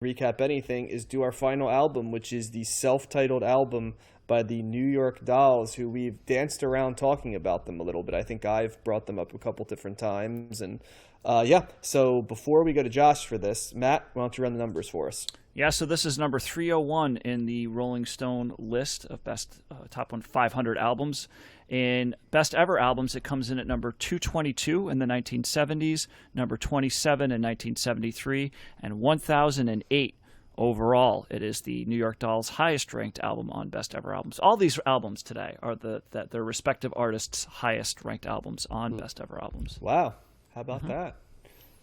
recap anything, is do our final album, which is the self-titled album by the New York Dolls, who we've danced around talking about them a little bit. I think I've brought them up a couple different times. And yeah, so before we go to Josh for this, Matt, why don't you run the numbers for us? Yeah, so this is number 301 in the Rolling Stone list of best top 500 albums. In best ever albums, it comes in at number 222 in the 1970s, number 27 in 1973, and 1008 overall. It is the New York Dolls' highest ranked album on best ever albums. All these albums today are their respective artists' highest ranked albums on best ever albums. Wow, how about that?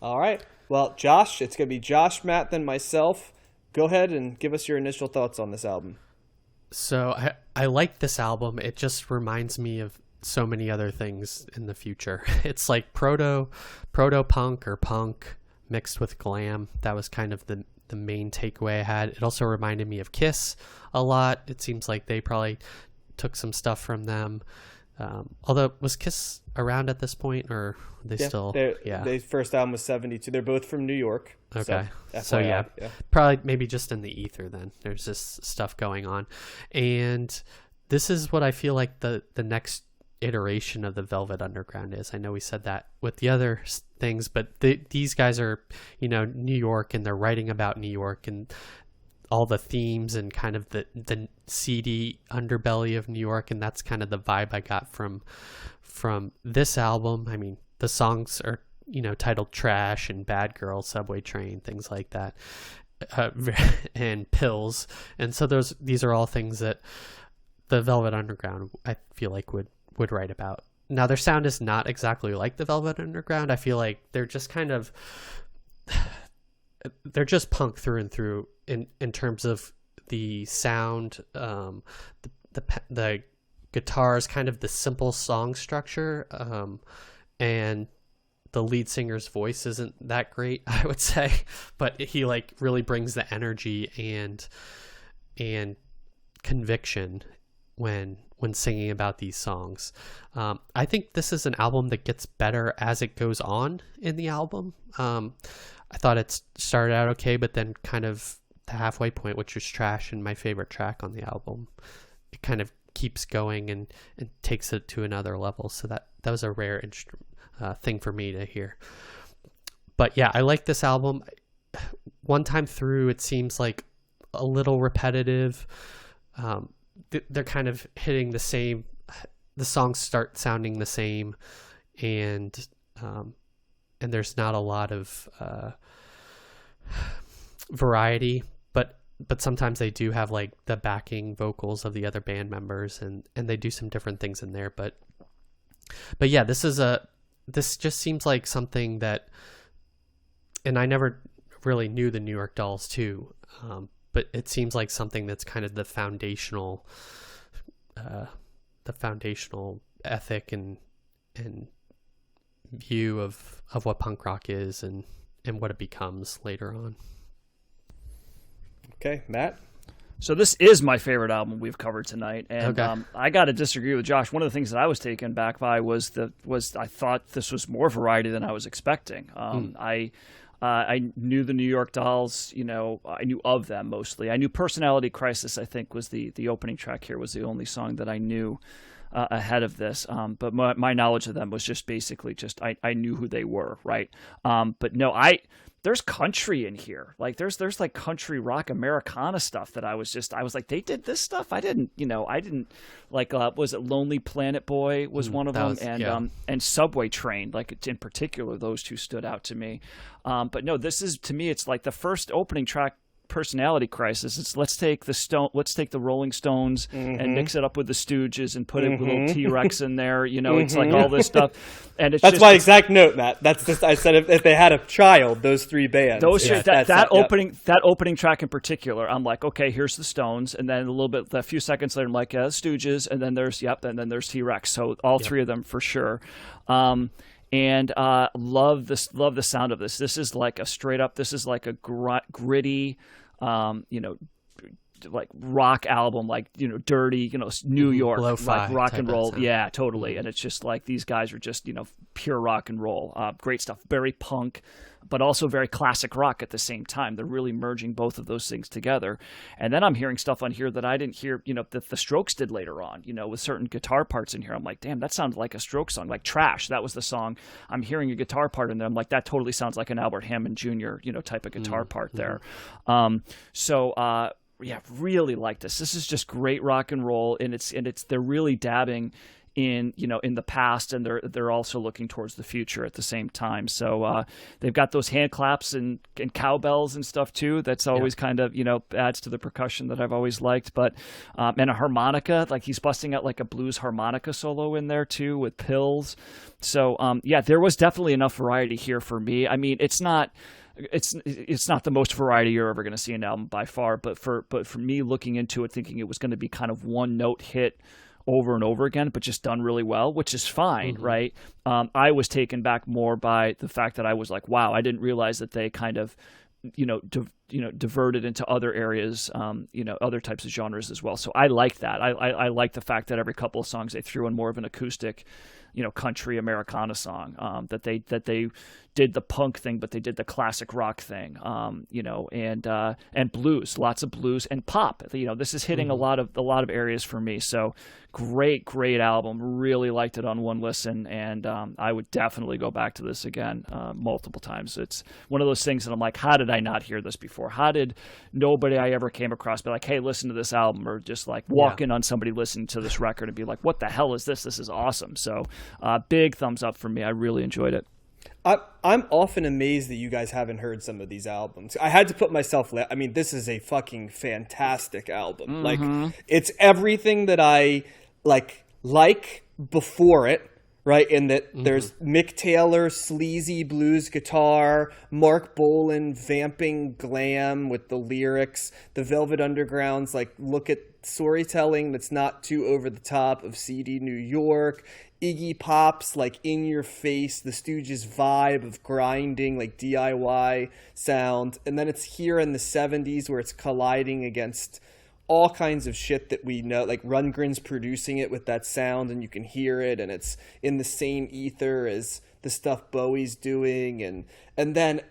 All right, well, Josh, it's going to be Josh, Matt, then myself. Go ahead and give us your initial thoughts on this album. So I like this album. It just reminds me of so many other things in the future. It's like proto punk or punk mixed with glam. That was kind of the main takeaway I had. It also reminded me of Kiss a lot. It seems like they probably took some stuff from them. Although, was Kiss around at this point, or they still? Their first album was 72. They're both from New York. Okay. So yeah, probably maybe just in the ether then. There's this stuff going on. And this is what I feel like the next iteration of the Velvet Underground is. I know we said that with the other things, but these guys are, New York, and they're writing about New York and all the themes and kind of the seedy underbelly of New York. And that's kind of the vibe I got from this album. I mean, the songs are, titled Trash and Bad Girl, Subway Train, things like that, and Pills. And so these are all things that the Velvet Underground, I feel like, would write about. Now, their sound is not exactly like the Velvet Underground. I feel like they're just they're just punk through and through in terms of the sound, the guitars, kind of the simple song structure, and the lead singer's voice isn't that great, I would say, but he really brings the energy and conviction when singing about these songs. I think this is an album that gets better as it goes on in the album. I thought it started out okay, but then kind of the halfway point, which was Trash and my favorite track on the album, it kind of keeps going and takes it to another level. So that was a rare thing for me to hear. But yeah, I like this album. One time through, it seems like a little repetitive. They're kind of hitting the same. The songs start sounding the same, and there's not a lot of variety. But sometimes they do have the backing vocals of the other band members, and they do some different things in there. But yeah, this just seems like something that, and I never really knew the New York Dolls too, but it seems like something that's kind of the foundational ethic and view of what punk rock is and what it becomes later on. Okay, Matt? So this is my favorite album we've covered tonight, and okay. I got to disagree with Josh. One of the things that I was taken back by was I thought this was more variety than I was expecting. I knew the New York Dolls, I knew of them mostly. I knew Personality Crisis, I think, was the opening track here, was the only song that I knew ahead of this. But my knowledge of them was just basically I knew who they were, right? But no, there's country in here. There's country rock Americana stuff that I was like, they did this stuff? I didn't was it Lonely Planet Boy was one of them, and Subway Train, in particular, those two stood out to me. But no, this is, to me, it's like the first opening track, Personality Crisis. It's let's take the Rolling Stones and mix it up with the Stooges and put a little T-Rex in there. It's like all this stuff, and that's my exact note, Matt. That's just, I said if they had a child, those three bands. That opening track in particular, I'm like, okay, here's the Stones, and then a few seconds later, I'm like, Stooges, and then there's T-Rex. So all three of them for sure. And love the sound of this. This is like a straight up. This is like a gritty, like rock album, like, you know, dirty, you know, New York, Lo-fi like rock type and of roll. sound. Yeah, totally. And it's just like these guys are just, you know, pure rock and roll. Great stuff. Very punk, but also very classic rock at the same time. They're really merging both of those things together. And then I'm hearing stuff on here that I didn't hear, you know, that the Strokes did later on, you know, with certain guitar parts in here. I'm like, damn, that sounded like a Strokes song, like Trash. That was the song. I'm hearing a guitar part in there. I'm like, that totally sounds like an Albert Hammond Jr., you know, type of guitar part there. Yeah, really like this. This is just great rock and roll, and they're really dabbing in, you know, in the past, and they're also looking towards the future at the same time. So they've got those hand claps and cowbells and stuff too. That's always kind of, you know, adds to the percussion that I've always liked. But and a harmonica, like he's busting out like a blues harmonica solo in there too with Pills. So yeah, there was definitely enough variety here for me. I mean, it's not the most variety you're ever going to see in an album by far, but for me looking into it, thinking it was going to be kind of one note hit over and over again, but just done really well, which is fine, right? I was taken back more by the fact that I was like, wow, I didn't realize that they kind of, diverted into other areas, other types of genres as well. So I like that. I like the fact that every couple of songs they threw in more of an acoustic, country Americana song, that they did the punk thing, but they did the classic rock thing, and blues, lots of blues and pop. This is hitting a lot of areas for me. So great album. Really liked it on one listen, and I would definitely go back to this again multiple times. It's one of those things that I'm like, how did I not hear this before? How did nobody I ever came across be like, hey, listen to this album, or just like walk in on somebody listening to this record and be like, what the hell is this? This is awesome. So big thumbs up for me. I really enjoyed it. I'm often amazed that you guys haven't heard some of these albums. I had to put myself. I mean, this is a fucking fantastic album. Like, it's everything that I like before it, right? In that there's Mick Taylor, sleazy blues guitar, Mark Bolan vamping glam with the lyrics, the Velvet Underground's like look at storytelling that's not too over the top of seedy New York. Iggy Pop's like in your face, the Stooges vibe of grinding like DIY sound, and then it's here in the 70s where it's colliding against all kinds of shit that we know, like Rundgren's producing it with that sound and you can hear it, and it's in the same ether as the stuff Bowie's doing, and then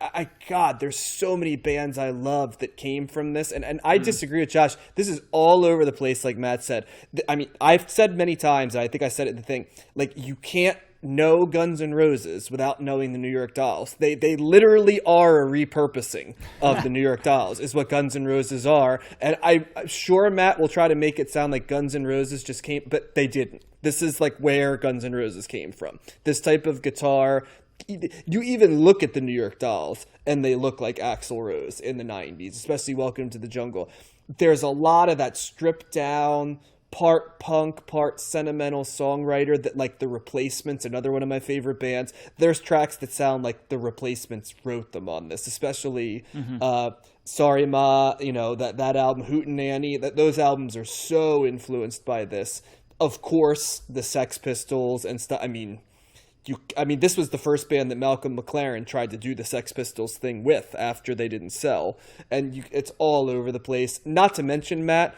God, there's so many bands I love that came from this, and I disagree with Josh. This is all over the place, like Matt said. I mean, I've said many times, I think I said it in the thing, like you can't know Guns N' Roses without knowing the New York Dolls. They literally are a repurposing of the New York Dolls, is what Guns N' Roses are. And I'm sure Matt will try to make it sound like Guns N' Roses just came, but they didn't. This is like where Guns N' Roses came from. This type of guitar. You even look at the New York Dolls and they look like Axl Rose in the 90s, especially Welcome to the Jungle. There's a lot of that stripped down, part punk, part sentimental songwriter that, like, The Replacements, another one of my favorite bands. There's tracks that sound like The Replacements wrote them on this, especially Sorry Ma, that album, Hootenanny. Those albums are so influenced by this. Of course, the Sex Pistols and stuff. I mean, this was the first band that Malcolm McLaren tried to do the Sex Pistols thing with after they didn't sell. And it's all over the place. Not to mention, Matt,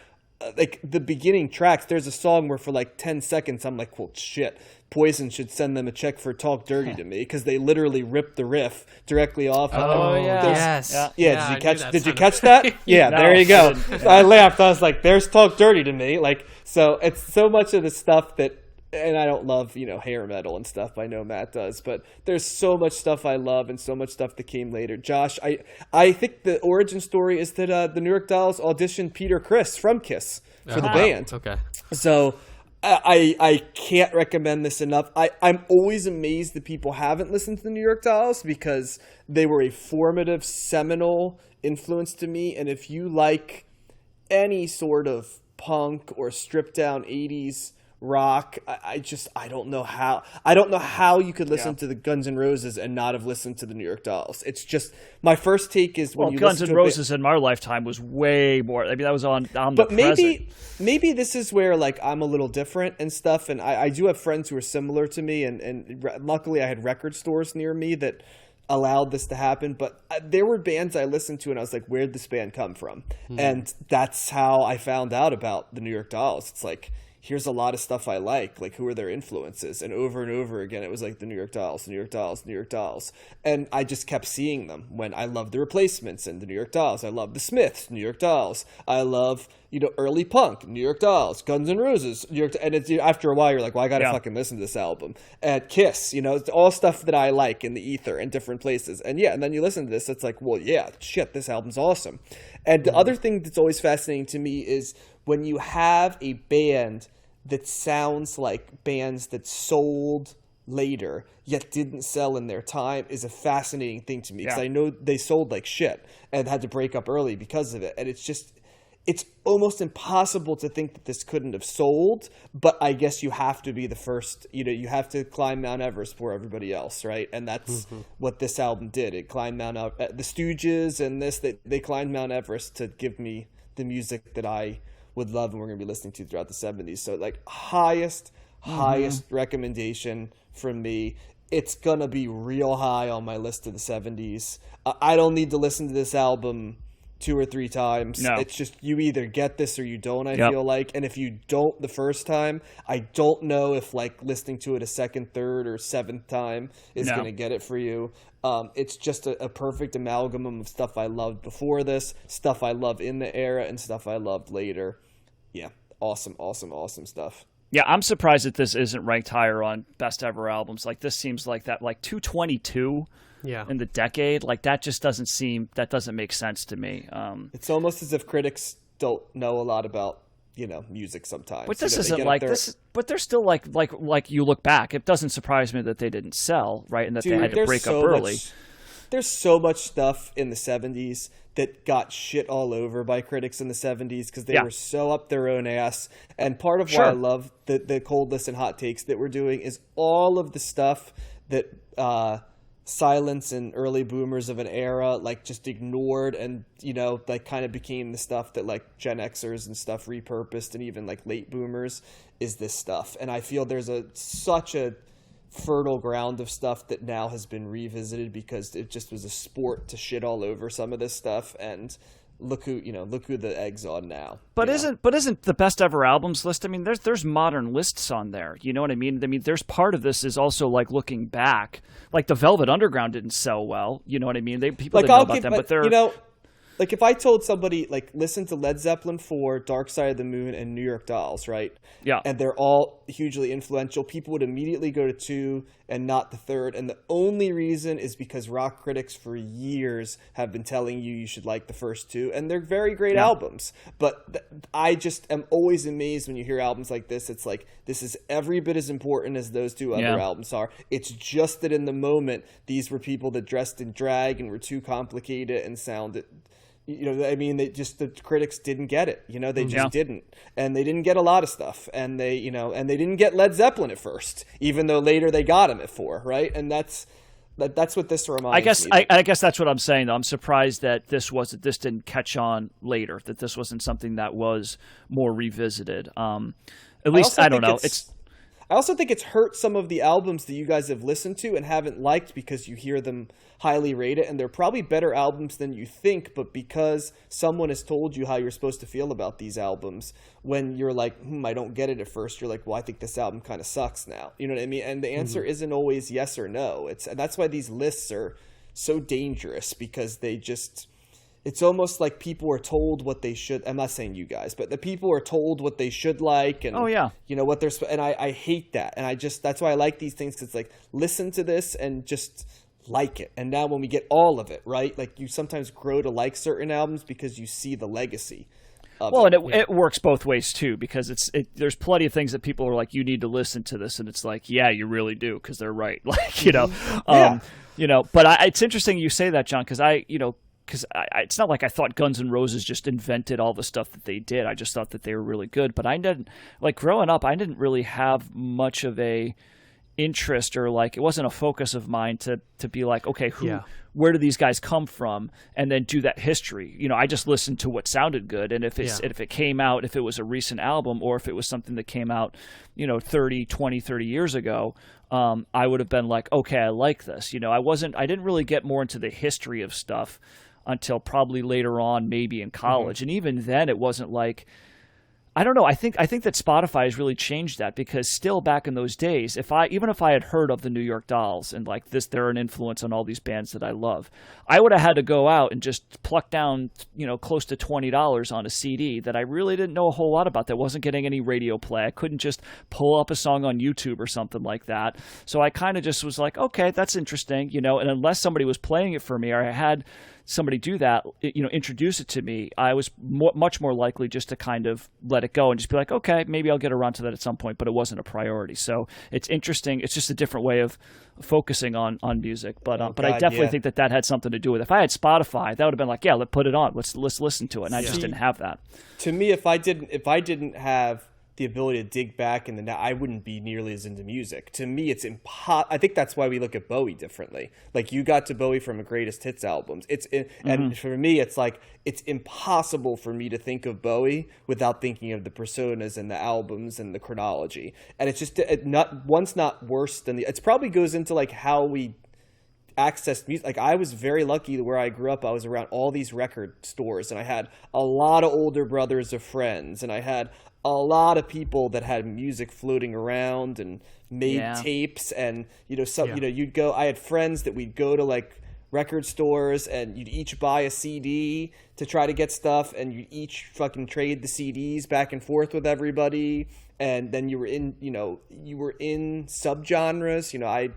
like the beginning tracks, there's a song where for like 10 seconds I'm like, well, shit, Poison should send them a check for Talk Dirty to Me, because they literally ripped the riff directly off of them. Oh, yes. Yeah, did you catch that? Yeah, no, there you go. I laughed. I was like, there's Talk Dirty to Me. Like, so it's so much of the stuff that, and I don't love, hair metal and stuff. I know Matt does, but there's so much stuff I love and so much stuff that came later. Josh, I think the origin story is that the New York Dolls auditioned Peter Criss from Kiss for the band. Okay. So I can't recommend this enough. I'm always amazed that people haven't listened to the New York Dolls, because they were a formative, seminal influence to me. And if you like any sort of punk or stripped down 80s rock, I don't know how you could listen to the Guns N' Roses and not have listened to the New York Dolls. It's just, my first take is when you Guns N' Roses in my lifetime was way more. I mean, that was on but maybe this is where like I'm a little different and stuff, and I do have friends who are similar to me, and luckily I had record stores near me that allowed this to happen, but there were bands I listened to and I was like, where'd this band come from? And that's how I found out about the New York Dolls. It's like, here's a lot of stuff I like who are their influences? And over again, it was like the New York Dolls, the New York Dolls, the New York Dolls. And I just kept seeing them when I loved the Replacements and the New York Dolls. I love the Smiths, New York Dolls. I love, early punk, New York Dolls, Guns N' Roses, New York. And it's, after a while, you're like, well, I got to fucking listen to this album. And Kiss, it's all stuff that I like in the ether in different places. And and then you listen to this, it's like, well, yeah, shit, this album's awesome. And the other thing that's always fascinating to me is when you have a band that sounds like bands that sold later yet didn't sell in their time is a fascinating thing to me, because I know they sold like shit and had to break up early because of it. And it's almost impossible to think that this couldn't have sold, but I guess you have to be the first, you have to climb Mount Everest before everybody else, right? And that's what this album did. It climbed the Stooges and they climbed Mount Everest to give me the music that I would love and we're going to be listening to throughout the 70s. So like highest recommendation from me. It's going to be real high on my list of the 70s. I don't need to listen to this album 2 or 3 times. No. It's just you either get this or you don't, I feel like. And if you don't the first time, I don't know if like listening to it a second, third, or 7th time is going to get it for you. It's just a perfect amalgam of stuff I loved before this, stuff I love in the era, and stuff I loved later. Yeah, awesome stuff. Yeah, I'm surprised that this isn't ranked higher on best ever albums. Like this seems like that, like 222 in the decade. Like that just that doesn't make sense to me. It's almost as if critics don't know a lot about music sometimes. But this isn't like this. But they're still like you look back. It doesn't surprise me that they didn't sell, right, and that they had to break up early. There's so much stuff in the 70s that got shit all over by critics in the 70s because they were so up their own ass. And part of why I love the cold list and hot takes that we're doing is all of the stuff that silence and early boomers of an era like just ignored, and like kind of became the stuff that like Gen Xers and stuff repurposed, and even like late boomers is this stuff. And I feel there's such a fertile ground of stuff that now has been revisited because it just was a sport to shit all over some of this stuff. And look who the egg's on now. But isn't the best ever albums list? I mean, there's modern lists on there. You know what I mean? I mean, there's part of this is also like looking back. Like the Velvet Underground didn't sell well. You know what I mean? People didn't know about them, but they're like if I told somebody like listen to Led Zeppelin 4, Dark Side of the Moon, and New York Dolls, right? Yeah. And they're all hugely influential, people would immediately go to 2 and not the 3rd. And the only reason is because rock critics for years have been telling you should like the first 2, and they're very great albums. But I just am always amazed when you hear albums like this. It's like, this is every bit as important as those 2 other albums are. It's just that in the moment, these were people that dressed in drag and were too complicated and sounded... the critics didn't get it. They just didn't, and they didn't get a lot of stuff, and they didn't get Led Zeppelin at first, even though later they got him at 4, right? And that's what this reminds me. I guess that's what I'm saying, though. I'm surprised that this didn't catch on later, that this wasn't something that was more revisited. At least I don't know. I also think it's hurt some of the albums that you guys have listened to and haven't liked because you hear them highly rated, and they're probably better albums than you think, but because someone has told you how you're supposed to feel about these albums, when you're like, I don't get it at first, you're like, well, I think this album kind of sucks now. You know what I mean? And the answer isn't always yes or no. And that's why these lists are so dangerous, because they just... It's almost like people are told what they should. I'm not saying you guys, but the people are told what they should like, and what they're. And I hate that, and that's why I like these things, because it's like, listen to this and just like it. And now when we get all of it right, like you sometimes grow to like certain albums because you see the legacy. And it works both ways too, because there's plenty of things that people are like, you need to listen to this, and it's like, yeah, you really do, because they're right. Like But it's interesting you say that, John, because it's not like I thought Guns N' Roses just invented all the stuff that they did. I just thought that they were really good. But I didn't, like, growing up, I didn't really have much of a interest, or like, it wasn't a focus of mine to be like, okay, where do these guys come from, and then do that history. I just listened to what sounded good, and if it came out, if it was a recent album or if it was something that came out 30 years ago, I would have been like, okay, I like this. I didn't really get more into the history of stuff until probably later on, maybe in college. And even then it wasn't like, I don't know. I think that Spotify has really changed that, because still back in those days, even if I had heard of the New York Dolls and like this, they're an influence on all these bands that I love, I would have had to go out and just pluck down, close to $20 on a CD that I really didn't know a whole lot about, that wasn't getting any radio play. I couldn't just pull up a song on YouTube or something like that. So I kind of just was like, okay, that's interesting, and unless somebody was playing it for me or I had somebody do that, introduce it to me, I was much more likely just to kind of let it go and just be like, okay, maybe I'll get around to that at some point, but it wasn't a priority. So it's interesting. It's just a different way of focusing on music. But I definitely think that had something to do with it. If I had Spotify, that would have been like, yeah, let's put it on. Let's listen to it. And I just didn't have that. To me, if I didn't have the ability to dig back in I wouldn't be nearly as into music. To me, it's I think that's why we look at Bowie differently. Like, you got to Bowie from a greatest hits albums. And for me, it's like, it's impossible for me to think of Bowie without thinking of the personas and the albums and the chronology. And it's just one's not worse than it probably goes into like how we accessed music. Like, I was very lucky where I grew up. I was around all these record stores, and I had a lot of older brothers of friends, and I had a lot of people that had music floating around and made tapes. And you'd go, I had friends that we'd go to like record stores, and you'd each buy a CD to try to get stuff, and you'd each fucking trade the CDs back and forth with everybody. And then you were in subgenres. I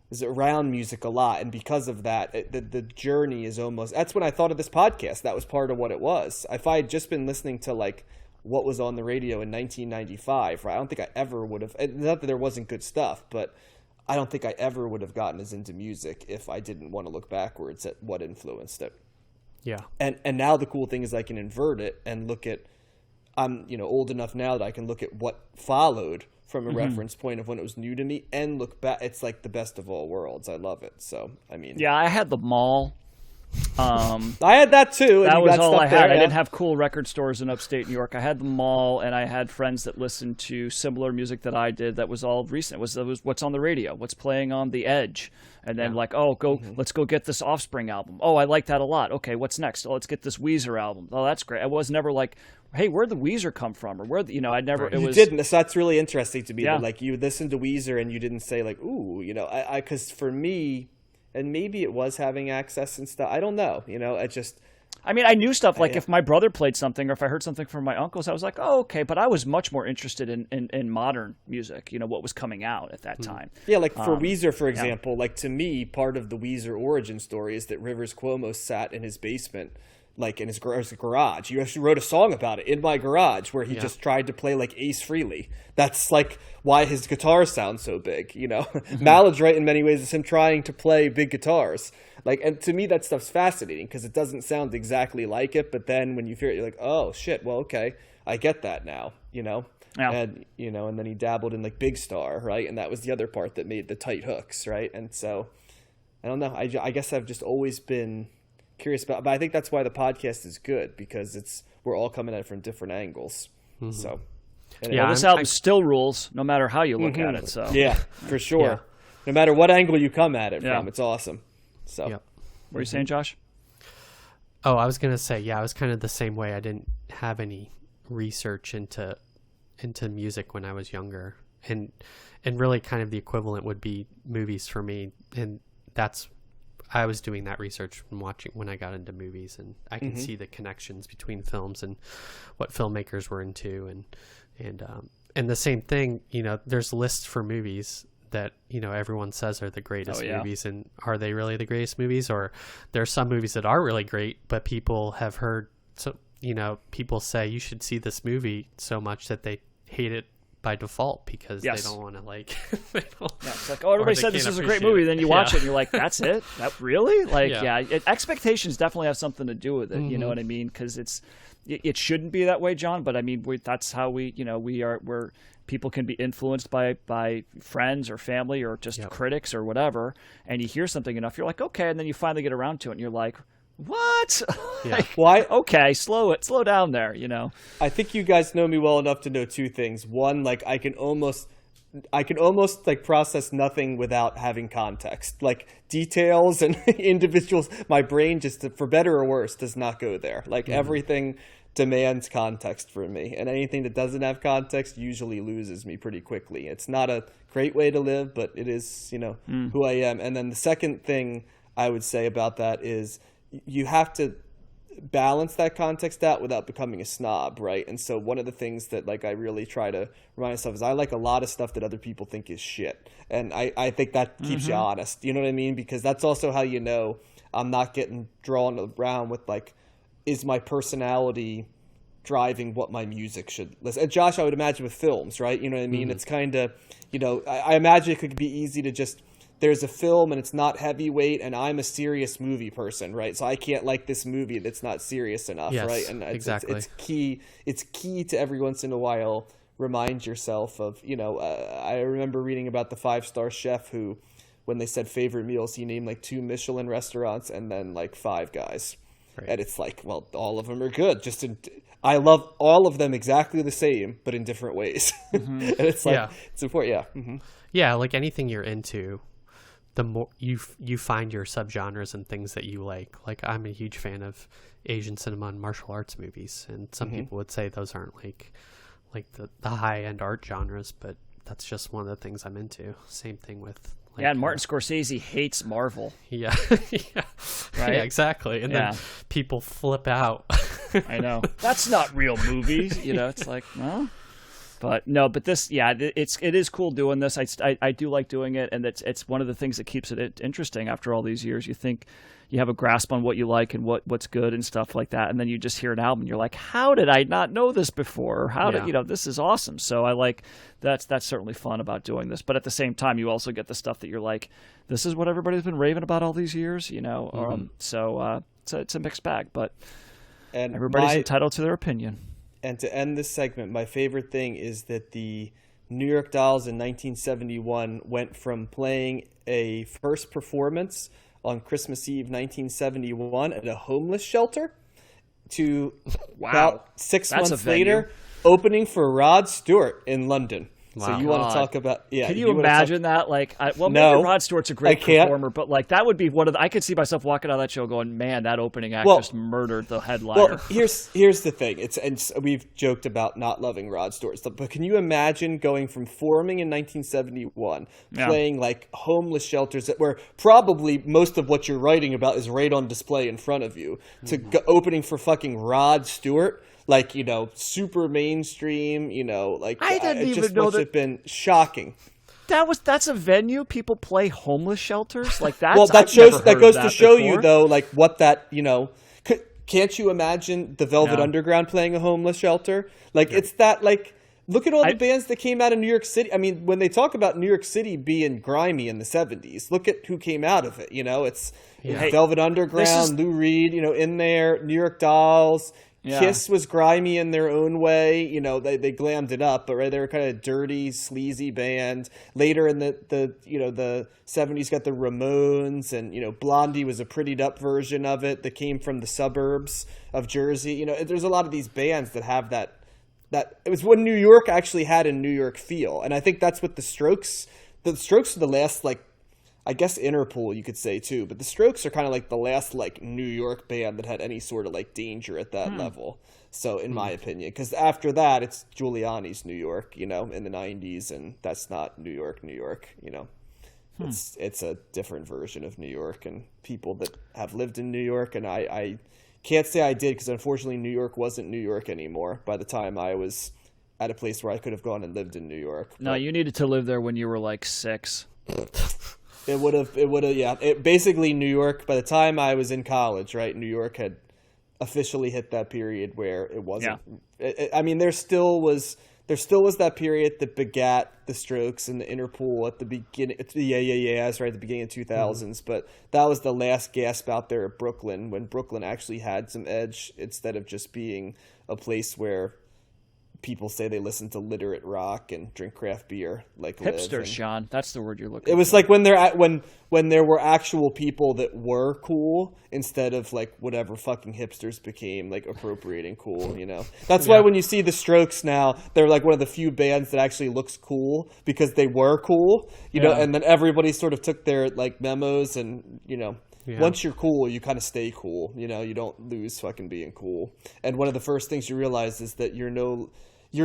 was around music a lot, and because of that, the journey is almost, that's when I thought of this podcast. That was part of what it was. If I had just been listening to like what was on the radio in 1995, right, I don't think I ever would have, not that there wasn't good stuff, but I don't think I ever would have gotten as into music if I didn't want to look backwards at what influenced it. Yeah. And now the cool thing is I can invert it and look at, I'm old enough now that I can look at what followed from a reference point of when it was new to me and look back. It's like the best of all worlds. I love it. So, I mean. Yeah, I had the mall. I had that too. That was all I had. I didn't have cool record stores in upstate New York. I had the mall, and I had friends that listened to similar music that I did that was all recent. It was what's on the radio, what's playing on the Edge. And then let's go get this Offspring album. Oh, I like that a lot. Okay, what's next? Oh, let's get this Weezer album. Oh, that's great. I was never like, hey, where'd the Weezer come from? Or I never, it was. You didn't. So that's really interesting to me. Yeah. That, like, you listened to Weezer and you didn't say like, ooh, because for me, and maybe it was having access and stuff. I don't know. I knew stuff like if my brother played something or if I heard something from my uncles, I was like, oh, okay. But I was much more interested in modern music, what was coming out at that time. Yeah, like for Weezer, for example, like to me, part of the Weezer origin story is that Rivers Cuomo sat in his basement, like in his garage. You actually wrote a song about it, In My Garage, where he just tried to play like Ace Frehley. That's like why his guitars sound so big, Malad's right in many ways is him trying to play big guitars. Like, and to me that stuff's fascinating because it doesn't sound exactly like it, but then when you hear it, you're like, oh shit, well, okay, I get that now, Yeah. And and then he dabbled in like Big Star, right? And that was the other part that made the tight hooks, right? And so I don't know. I guess I've just always been curious about, but I think that's why the podcast is good, because we're all coming at it from different angles. So this album still rules no matter how you look at it. So yeah, for sure. Yeah. No matter what angle you come at it from, it's awesome. So what were you saying, Josh? Oh, I was gonna say, I was kind of the same way. I didn't have any research into music when I was younger, and really kind of the equivalent would be movies for me, and I was doing that research when I got into movies, and I can see the connections between films and what filmmakers were into, and the same thing. There's lists for movies that everyone says are the greatest movies, and are they really the greatest movies? Or there are some movies that are really great, but people have heard people say you should see this movie so much that they hate it by default because Yes. they don't want to like. They don't, Yeah, it's like, oh, everybody said this can't was a great appreciate movie. it. Then you watch it and you're like, that's it? That really? Like, Yeah. expectations definitely have something to do with it. You know what I mean? Because it shouldn't be that way, John. But I mean, that's how we're people can be influenced by friends or family or just critics or whatever. And you hear something enough, you're like, okay, and then you finally get around to it, and you're like, what? Yeah. Why? Okay, slow down there. I think you guys know me well enough to know two things. One, like I can almost like process nothing without having context, like details and individuals. My brain just, for better or worse, does not go there. Like everything demands context from me, and anything that doesn't have context usually loses me pretty quickly. It's not a great way to live, but it is, who I am. And then the second thing I would say about that is you have to balance that context out without becoming a snob, right? And so one of the things that like I really try to remind myself is I like a lot of stuff that other people think is shit, and I think that keeps you honest. You know what I mean? Because that's also how you know I'm not getting drawn around with like, is my personality driving what my music should listen? And Josh, I would imagine with films, right? You know what I mean? It's kind of, I imagine it could be easy to just, there's a film and it's not heavyweight and I'm a serious movie person, right? So I can't like this movie that's not serious enough, Yes, right? And exactly. It's key to every once in a while remind yourself of, I remember reading about the 5-star chef who, when they said favorite meals, he named like 2 Michelin restaurants and then like 5 guys. Right. And it's like, well, all of them are good. I love all of them exactly the same, but in different ways. And it's like, it's important. Yeah. Mm-hmm. Yeah. Like anything you're into, the more you find your subgenres and things that you like. Like I'm a huge fan of Asian cinema and martial arts movies. And some people would say those aren't like the high end art genres, but that's just one of the things I'm into. Same thing with, like, and Martin Scorsese hates Marvel. Yeah. Yeah. Right? Yeah, exactly. And then people flip out. I know. That's not real movies. It's like, well, but this, it is cool doing this. I do like doing it. And it's one of the things that keeps it interesting after all these years. You think you have a grasp on what you like and what's good and stuff like that. And then you just hear an album and you're like, how did I not know this before? Or how did, this is awesome. So I like, that's certainly fun about doing this. But at the same time, you also get the stuff that you're like, this is what everybody's been raving about all these years, So it's a mixed bag, but everybody's entitled to their opinion. And to end this segment, my favorite thing is that the New York Dolls in 1971 went from playing a first performance on Christmas Eve 1971 at a homeless shelter to about 6 months later opening for Rod Stewart in London. Wow. So you want to talk about Can you imagine that? Like, maybe Rod Stewart's a great performer, but like that would be one of I could see myself walking out of that show going, man, that opening act just murdered the headliner. Well, here's the thing. And we've joked about not loving Rod Stewart stuff, but can you imagine going from forming in 1971, playing like homeless shelters that where probably most of what you're writing about is right on display in front of you, to opening for fucking Rod Stewart? Like, super mainstream, like I didn't even just know must that have been shocking. That's a venue people play homeless shelters like that. Well, that goes to show you though, like what that can't you imagine the Velvet Underground playing a homeless shelter? Like it's that like. Look at all the bands that came out of New York City. I mean, when they talk about New York City being grimy in the 70s, look at who came out of it. It's Velvet Underground, Lou Reed, in there, New York Dolls. Yeah. Kiss was grimy in their own way. They glammed it up, but they were kind of dirty, sleazy band. Later in the 70s, got the Ramones, and Blondie was a prettied up version of it that came from the suburbs of Jersey. There's a lot of these bands that have that it was when New York actually had a New York feel, and I think that's what the Strokes are the last, like, I guess Interpol you could say too, but the Strokes are kind of like the last like New York band that had any sort of like danger at that level. So in my opinion, because after that it's Giuliani's New York, in the 90s, and that's not New York. It's a different version of New York, and people that have lived in New York, and I can't say I did because unfortunately New York wasn't New York anymore by the time I was at a place where I could have gone and lived in New York. No, you needed to live there when you were like 6. It would have, yeah. Basically, New York, by the time I was in college, right, New York had officially hit that period where it wasn't. Yeah. I mean, there still was there still was that period that begat the Strokes and the Interpol at the beginning. Yeah, that's right, at the beginning of 2000s. But that was the last gasp out there at Brooklyn, when Brooklyn actually had some edge instead of just being a place where people say they listen to literate rock and drink craft beer like Hipsters, Liv. Sean. That's the word you're looking for. It was like when there were actual people that were cool instead of like whatever fucking hipsters became like appropriating cool, you know. That's why when you see the Strokes now, they're like one of the few bands that actually looks cool because they were cool, you know, and then everybody sort of took their like memos and, you know, once you're cool, you kind of stay cool, you know, you don't lose fucking being cool. And one of the first things you realize is that you're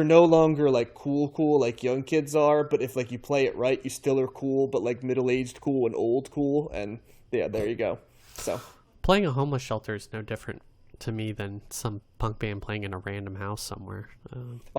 no longer like cool like young kids are, but if like you play it right, you still are cool, but like middle-aged cool and old cool, and yeah, there you go. So playing a homeless shelter is no different to me than some punk band playing in a random house somewhere.